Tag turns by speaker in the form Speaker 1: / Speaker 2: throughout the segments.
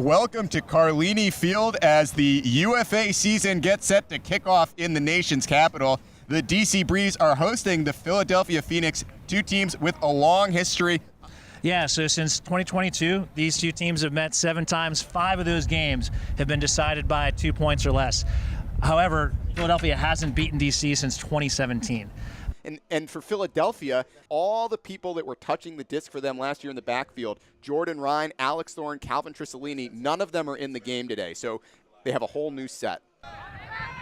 Speaker 1: Welcome to Carlini Field as the UFA season gets set to kick off in the nation's capital. The DC Breeze are hosting the Philadelphia Phoenix, two teams with a long history.
Speaker 2: Yeah, so since 2022, these two teams have met 7 times. 5 of those games have been decided by 2 points or less. However, Philadelphia hasn't beaten DC since 2017.
Speaker 3: And for Philadelphia, all the people that were touching the disc for them last year in the backfield, Jordan Ryan, Alex Thorne, Calvin Trissolini, none of them are in the game today. So they have a whole new set.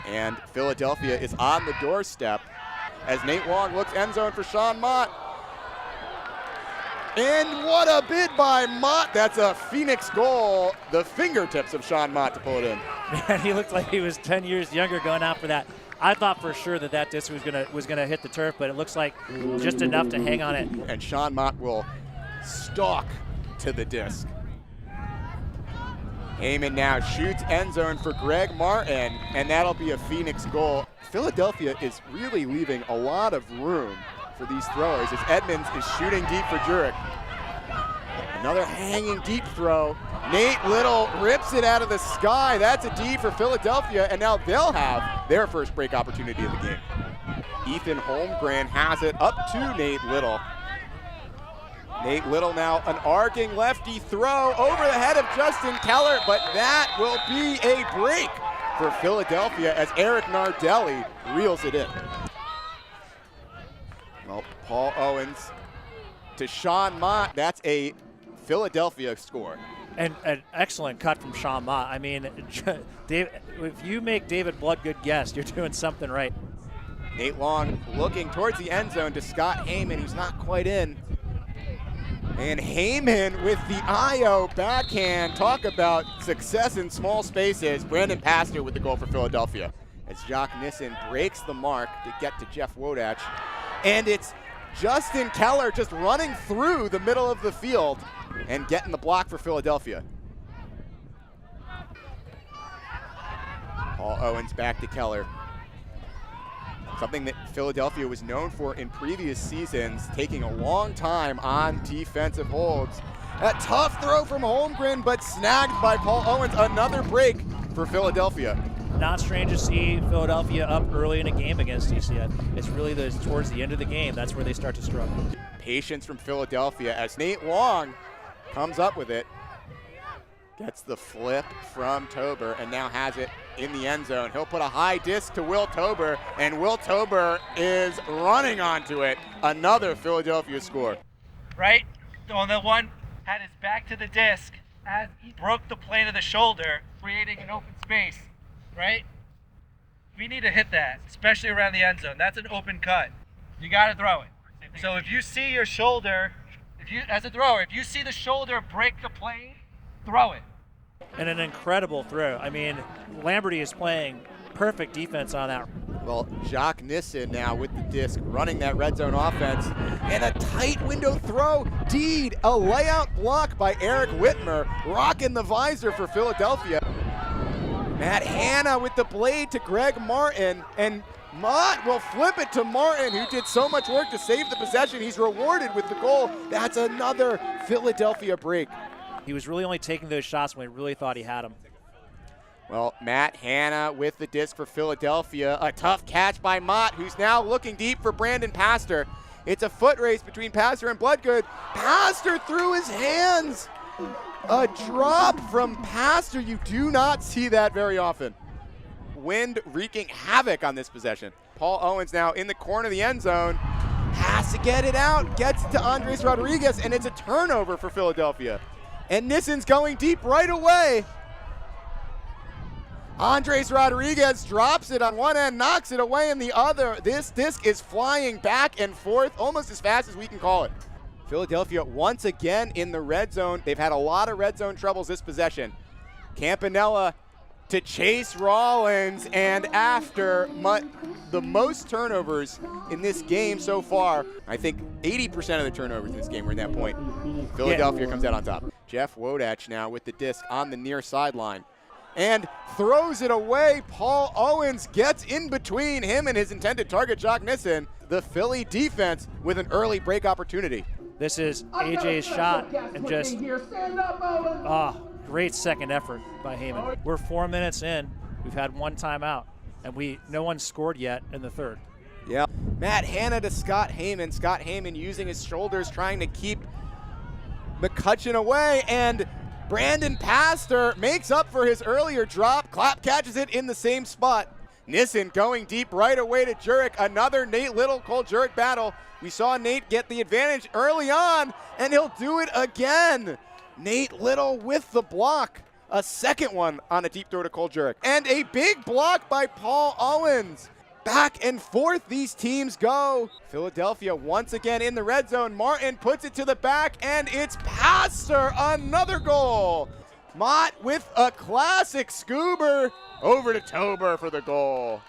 Speaker 3: And Philadelphia is on the doorstep as Nate Long looks end zone for Sean Mott. And what a bid by Mott. That's a Phoenix goal. The fingertips of Sean Mott to pull it in.
Speaker 2: Man, he looked like he was 10 years younger going out for that. I thought for sure that disc was gonna hit the turf, but it looks like just enough to hang on it.
Speaker 3: And Sean Mott will stalk to the disc. Heyman now shoots end zone for Greg Martin, and that'll be a Phoenix goal. Philadelphia is really leaving a lot of room for these throwers as Edmonds is shooting deep for Jurek. Another hanging deep throw. Nate Little rips it out of the sky. That's a D for Philadelphia, and now they'll have their first break opportunity of the game. Ethan Holmgren has it up to Nate Little. Nate Little now an arcing lefty throw over the head of Justin Keller, but that will be a break for Philadelphia as Eric Nardelli reels it in. Well, Paul Owens to Sean Mott. That's a Philadelphia score.
Speaker 2: And an excellent cut from Sean Mott. I mean, if you make David Bloodgood guess, you're doing something right.
Speaker 3: Nate Long looking towards the end zone to Scott Heyman, who's not quite in. And Heyman with the IO backhand. Talk about success in small spaces. Brandon Pastor with the goal for Philadelphia. As Jacques Nissen breaks the mark to get to Jeff Wodach. And it's Justin Keller just running through the middle of the field and getting the block for Philadelphia. Paul Owens back to Keller. Something that Philadelphia was known for in previous seasons, taking a long time on defensive holds. A tough throw from Holmgren, but snagged by Paul Owens. Another break for Philadelphia.
Speaker 2: Not strange to see Philadelphia up early in a game against DC. It's really towards the end of the game, that's where they start to struggle.
Speaker 3: Patience from Philadelphia as Nate Long comes up with it. Gets the flip from Tober and now has it in the end zone. He'll put a high disc to Will Tober, and Will Tober is running onto it. Another Philadelphia score.
Speaker 4: Right? On the one had his back to the disc as he broke the plane of the shoulder, creating an open space. Right? We need to hit that, especially around the end zone. That's an open cut. You got to throw it. So if you see your shoulder, as a thrower, if you see the shoulder break the plane, throw it.
Speaker 2: And an incredible throw. I mean, Lamberty is playing perfect defense on that.
Speaker 3: Well, Jacques Nissen now with the disc running that red zone offense. And a tight window throw. Deed, a layout block by Eric Whitmer, rocking the visor for Philadelphia. Matt Hanna with the blade to Greg Martin, and Mott will flip it to Martin, who did so much work to save the possession. He's rewarded with the goal. That's another Philadelphia break.
Speaker 2: He was really only taking those shots when he really thought he had them.
Speaker 3: Well, Matt Hanna with the disc for Philadelphia. A tough catch by Mott, who's now looking deep for Brandon Pastor. It's a foot race between Pastor and Bloodgood. Pastor through his hands. A drop from Pastor. You do not see that very often. Wind wreaking havoc on this possession. Paul Owens now in the corner of the end zone. Has to get it out. Gets to Andres Rodriguez, and it's a turnover for Philadelphia. And Nissen's going deep right away. Andres Rodriguez drops it on one end, knocks it away in the other. This disc is flying back and forth almost as fast as we can call it. Philadelphia once again in the red zone. They've had a lot of red zone troubles this possession. Campanella to Chase Rollins, and after the most turnovers in this game so far, I think 80% of the turnovers in this game were in that point. Philadelphia comes out on top. Jeff Wodach now with the disc on the near sideline and throws it away. Paul Owens gets in between him and his intended target, Jacques Nissen. The Philly defense with an early break opportunity.
Speaker 2: This is AJ's shot, and just, Great second effort by Heyman. We're 4 minutes in. We've had one timeout, and no one scored yet in the third.
Speaker 3: Yeah. Matt Hanna to Scott Heyman. Scott Heyman using his shoulders, trying to keep McCutcheon away, and Brandon Pastor makes up for his earlier drop. Clapp catches it in the same spot. Nissen going deep right away to Jurek. Another Nate Little-Cole Jurek battle. We saw Nate get the advantage early on, and he'll do it again. Nate Little with the block. A second one on a deep throw to Cole Jurek. And a big block by Paul Owens. Back and forth these teams go. Philadelphia once again in the red zone. Martin puts it to the back, and it's Pastor. Another goal. Mott with a classic scoober. Over to Tober for the goal.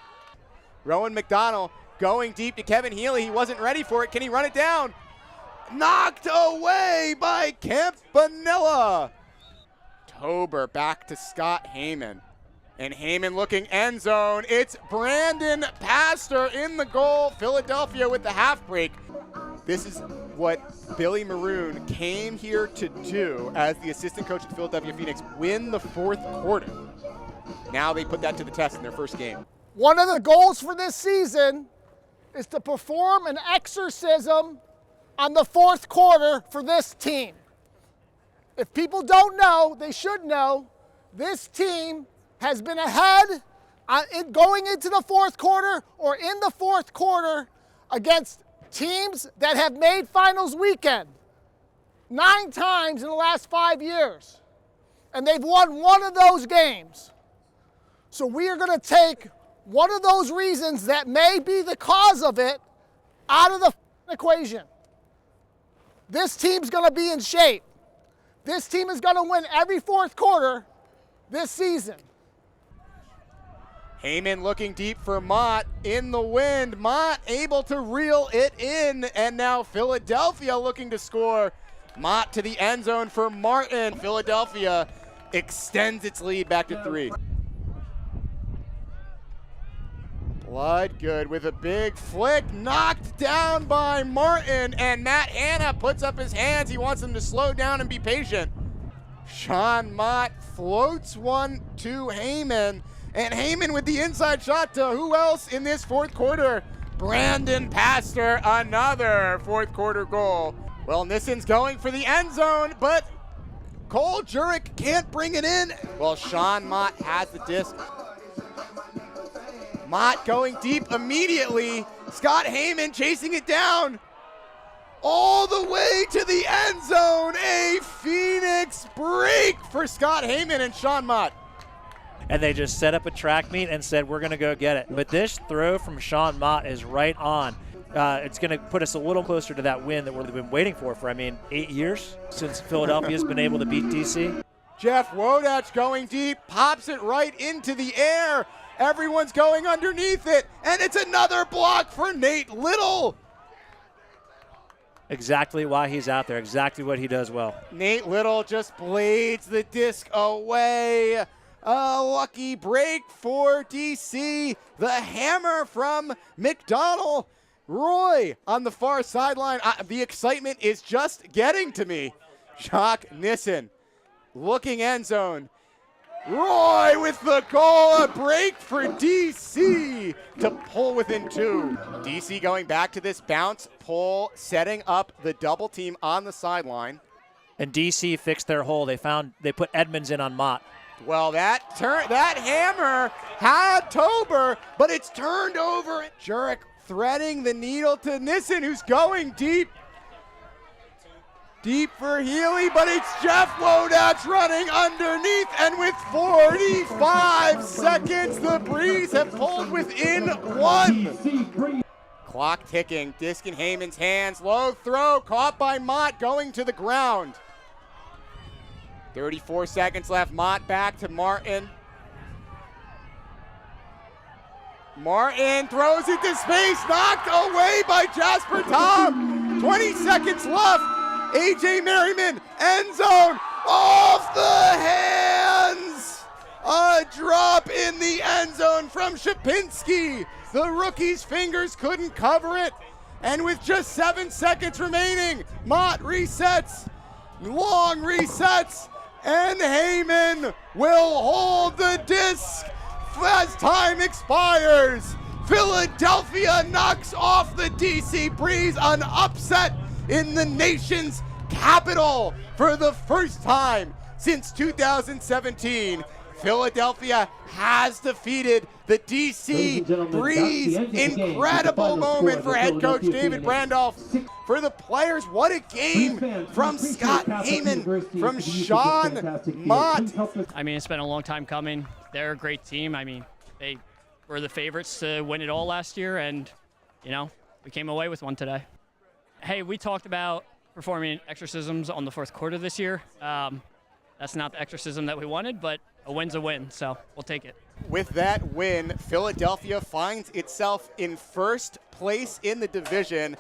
Speaker 3: Rowan McDonald going deep to Kevin Healy. He wasn't ready for it. Can he run it down? Knocked away by Campanella. Tober back to Scott Heyman. And Heyman looking end zone. It's Brandon Pastor in the goal. Philadelphia with the half break. This is what Billy Maroon came here to do as the assistant coach at Philadelphia Phoenix, win the fourth quarter. Now they put that to the test in their first game.
Speaker 5: One of the goals for this season is to perform an exorcism on the fourth quarter for this team. If people don't know, they should know, this team has been ahead going into the fourth quarter or in the fourth quarter against teams that have made finals weekend 9 times in the last 5 years. And they've won one of those games. So we are going to take one of those reasons that may be the cause of it out of the equation. This team's going to be in shape. This team is going to win every fourth quarter this season.
Speaker 3: Heyman looking deep for Mott in the wind. Mott able to reel it in, and now Philadelphia looking to score. Mott to the end zone for Martin. Philadelphia extends its lead back to 3. Bloodgood with a big flick, knocked down by Martin, and Matt Hanna puts up his hands. He wants him to slow down and be patient. Sean Mott floats one to Heyman, and Heyman with the inside shot to who else in this fourth quarter? Brandon Pastor, another fourth quarter goal. Well, Nissen's going for the end zone, but Cole Jurek can't bring it in. Well, Sean Mott has the disc. Mott going deep immediately. Scott Heyman chasing it down. All the way to the end zone. A Phoenix break for Scott Heyman and Sean Mott.
Speaker 2: And they just set up a track meet and said, we're going to go get it. But this throw from Sean Mott is right on. It's going to put us a little closer to that win that we've been waiting for 8 years since Philadelphia's been able to beat DC.
Speaker 3: Jeff Wodach going deep, pops it right into the air. Everyone's going underneath it, and it's another block for Nate Little.
Speaker 2: Exactly why he's out there, exactly what he does well.
Speaker 3: Nate Little just blades the disc away. A lucky break for DC. The hammer from McDonald. Roy on the far sideline. The excitement is just getting to me. Jacques Nissen looking end zone. Roy with the goal, a break for DC to pull within 2. DC going back to this bounce pull, setting up the double team on the sideline.
Speaker 2: And DC fixed their hole. They put Edmonds in on Mott.
Speaker 3: Well, that hammer had Tober, but it's turned over. Jurek threading the needle to Nissen, who's going deep. Deep for Healy, but it's Jeff Wodach running underneath, and with 45 seconds, the Breeze have pulled within 1. Clock ticking, disc in Heyman's hands, low throw, caught by Mott, going to the ground. 34 seconds left, Mott back to Martin. Martin throws it to space, knocked away by Jasper Tom. 20 seconds left. A.J. Merriman, end zone, off the hands. A drop in the end zone from Shapinski. The rookie's fingers couldn't cover it. And with just 7 seconds remaining, Mott resets, long resets, And Heyman will hold the disc as time expires. Philadelphia knocks off the DC Breeze, an upset in the nation's capital for the first time since 2017. Philadelphia has defeated the DC Breeze. Incredible moment for head coach David Brandolph. For the players, what a game from Scott Heyman, from Sean Mott.
Speaker 6: I mean, it's been a long time coming. They're a great team. I mean, they were the favorites to win it all last year, and, you know, we came away with one today. Hey, we talked about performing exorcisms on the fourth quarter this year. That's not the exorcism that we wanted, but a win's a win, so we'll take it.
Speaker 3: With that win, Philadelphia finds itself in first place in the division